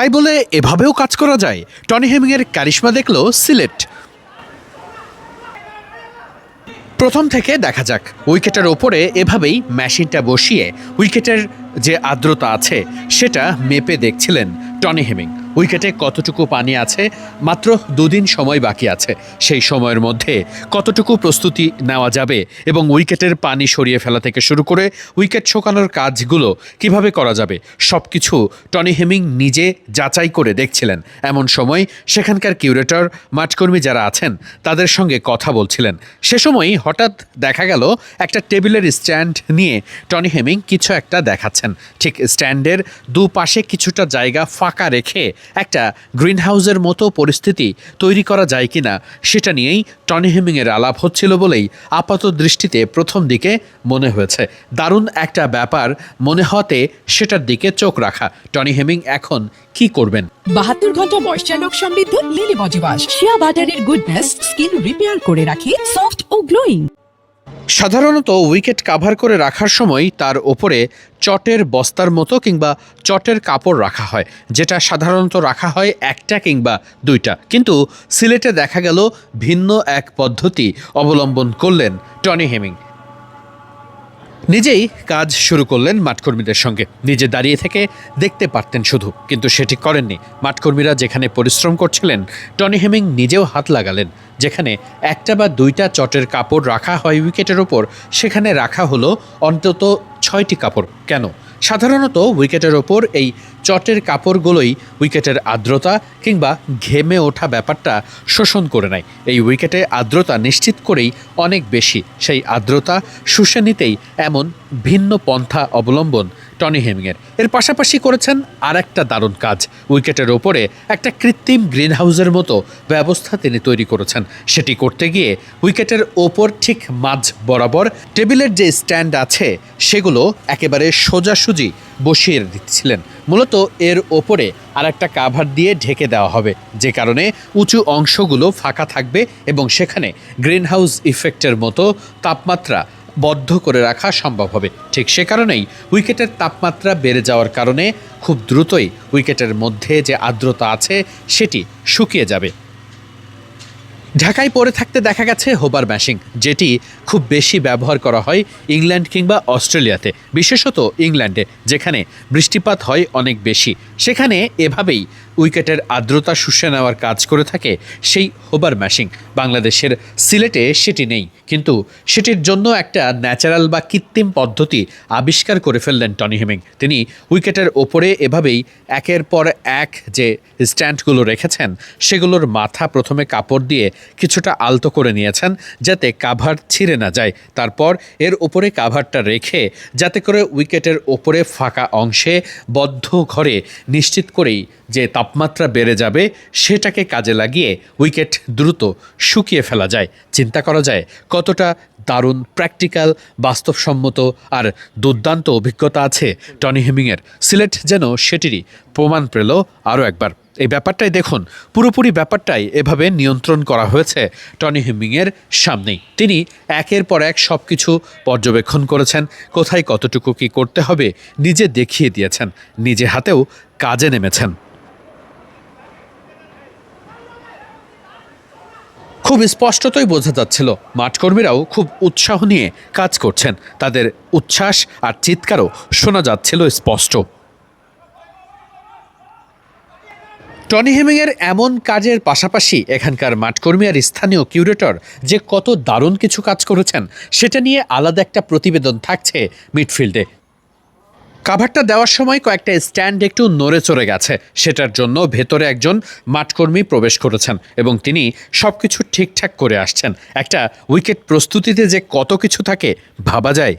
তাই বলে এভাবেও কাজ করা যায়? টনি হেমিংয়ের কারিশমা দেখল সিলেট। প্রথম থেকে দেখা যাক। উইকেটের ওপরে এভাবেই মেশিনটা বসিয়ে উইকেটের যে আর্দ্রতা আছে সেটা মেপে দেখছিলেন টনি হেমিং। উইকেটে কতটুকু পানি আছে, মাত্র 2 দিন সময় বাকি আছে, সেই সময়ের মধ্যে কতটুকু প্রস্তুতি নেওয়া যাবে এবং উইকেটের পানি সরিয়ে ফেলা থেকে শুরু করে উইকেট শোকানোর কাজগুলো কিভাবে করা যাবে সব কিছু টনি হেমিং নিজে যাচাই করে দেখছিলেন। এমন সময় সেখানকার কিউরেটর, মাঠকর্মী যারা আছেন তাদের সঙ্গে কথা বলছিলেন। সে সময়ই হঠাৎ দেখা গেল একটা টেবিলের স্ট্যান্ড নিয়ে টনি হেমিং কিছু একটা দেখাচ্ছেন। ঠিক স্ট্যান্ডের দুপাশে কিছুটা জায়গা ফাঁকা রেখে একটা গ্রিন হাউসের মতো পরিস্থিতি তৈরি করা যায় কিনা সেটা নিয়েই টনি হেমিংয়ের আলাপ হচ্ছিল বলেই আপাত দৃষ্টিতে প্রথম দিকে মনে হয়েছে। দারুণ একটা ব্যাপার মনে হতে সেটার দিকে চোখ রাখা। টনি হেমিং এখন কি করবেন? 72 ঘন্টা ময়েশ্চার লক সমৃদ্ধ লিলি বডি ওয়াশ, শিয়া বাটারের গুডনেস স্কিন রিপেয়ার করে রাখে সফট ও গ্লোয়িং। সাধারণত উইকেট কাভার করে রাখার সময় তার ওপরে চটের বস্তার মতো কিংবা চটের কাপড় রাখা হয়, যেটা সাধারণত রাখা হয় 1টা কিংবা 2টা। কিন্তু সিলেটে দেখা গেল ভিন্ন এক পদ্ধতি অবলম্বন করলেন টনি হেমিং। নিজেই কাজ শুরু করলেন মাঠকর্মীদের সঙ্গে। নিজে দাঁড়িয়ে থেকে দেখতে পারতেন শুধু, কিন্তু সেটি করেননি। মাঠকর্মীরা যেখানে পরিশ্রম করছিলেন টনি হেমিং নিজেও হাত লাগালেন। যেখানে 1টা বা 2টা চটের কাপড় রাখা হয় উইকেটের ওপর, সেখানে রাখা হলো অন্তত 6টি কাপড়। কেন? সাধারণত উইকেটের ওপর এই চটের কাপড়গুলোই উইকেটের আর্দ্রতা কিংবা ঘেমে ওঠা ব্যাপারটা শোষণ করে নেয়। এই উইকেটে আর্দ্রতা নিশ্চিত করেই অনেক বেশি। সেই আর্দ্রতা শুষে নিতেই এমন ভিন্ন পন্থা অবলম্বন টনি হেমিংয়ের। এর পাশাপাশি করেছেন আর একটা দারুণ কাজ। উইকেটের ওপরে একটা কৃত্রিম গ্রিন হাউসের মতো ব্যবস্থা তিনি তৈরি করেছেন। সেটি করতে গিয়ে উইকেটের ওপর ঠিক মাঝ বরাবর টেবিলের যে স্ট্যান্ড আছে সেগুলো একেবারে সোজাসুজি বসিয়ে দিচ্ছিলেন। মূলত এর ওপরে আর একটা কাভার দিয়ে ঢেকে দেওয়া হবে, যে কারণে উঁচু অংশগুলো ফাঁকা থাকবে এবং সেখানে গ্রিন হাউস ইফেক্টের মতো তাপমাত্রা বদ্ধ করে রাখা সম্ভব হবে। ঠিক সে কারণেই উইকেটের তাপমাত্রা বেড়ে যাওয়ার কারণে খুব দ্রুতই উইকেটের মধ্যে যে আর্দ্রতা আছে সেটি শুকিয়ে যাবে। ঢাকায় পড়ে থাকতে দেখা গেছে হোবার ম্যাশিং, যেটি খুব বেশি ব্যবহার করা হয় ইংল্যান্ড কিংবা অস্ট্রেলিয়াতে, বিশেষত ইংল্যান্ডে যেখানে বৃষ্টিপাত হয় অনেক বেশি। সেখানে এভাবেই উইকেটের আর্দ্রতা শুষে নেওয়ার কাজ করে থাকে সেই হোবার ম্যাশিং। বাংলাদেশের সিলেটে সেটি নেই, কিন্তু সেটির জন্য একটা ন্যাচারাল বা কৃত্রিম পদ্ধতি আবিষ্কার করে ফেললেন টনি হেমিং। তিনি উইকেটের ওপরে এভাবেই একের পর এক যে স্ট্যান্ডগুলো রেখেছেন সেগুলোর মাথা প্রথমে কাপড় দিয়ে কিছুটা আলতো করে নিয়েছেন যাতে কাভার ছিঁড়ে না যায়। তারপর এর ওপরে কাভারটা রেখে যাতে করে উইকেটের ওপরে ফাঁকা অংশে বদ্ধ ঘরে নিশ্চিত করেই যে তাপমাত্রা বেড়ে যাবে সেটাকে কাজে লাগিয়ে উইকেট দ্রুত শুকিয়ে ফেলা যায়। চিন্তা করা যায় কতটা দারুণ, প্র্যাকটিক্যাল, বাস্তবসম্মত আর দুর্দান্ত অভিজ্ঞতা আছে টনি হেমিংয়ের। সিলেট যেন সেটিরই প্রমাণ পেল আরও একবার। এই ব্যাপারটাই দেখুন, পুরোপুরি ব্যাপারটাই এভাবে নিয়ন্ত্রণ করা হয়েছে টনি হেমিংয়ের সামনেই। তিনি একের পর এক সব কিছু পর্যবেক্ষণ করেছেন, কোথায় কতটুকু কী করতে হবে নিজে দেখিয়ে দিয়েছেন, নিজে হাতেও কাজে নেমেছেন। খুব স্পষ্টতই বোঝা যাচ্ছিল মাঠকর্মীরাও খুব উৎসাহ নিয়ে কাজ করছেন। তাদের উচ্ছ্বাস আর চিৎকারও শোনা যাচ্ছিল স্পষ্ট। টনি হেমিংয়ের এমন কাজের পাশাপাশি এখানকার মাঠকর্মী আর স্থানীয় কিউরেটর যে কত দারুণ কিছু কাজ করেছেন সেটা নিয়ে আলাদা একটা প্রতিবেদন থাকছে মিডফিল্ডে। কাভারটা দেওয়ার সময় কয়েকটা স্ট্যান্ড একটু নড়ে চড়ে গেছে, সেটার জন্য ভেতরে একজন মাঠকর্মী প্রবেশ করেছেন এবং তিনি সব কিছু ঠিকঠাক করে আসছেন। একটা উইকেট প্রস্তুতিতে যে কত কিছু থাকে ভাবা যায়।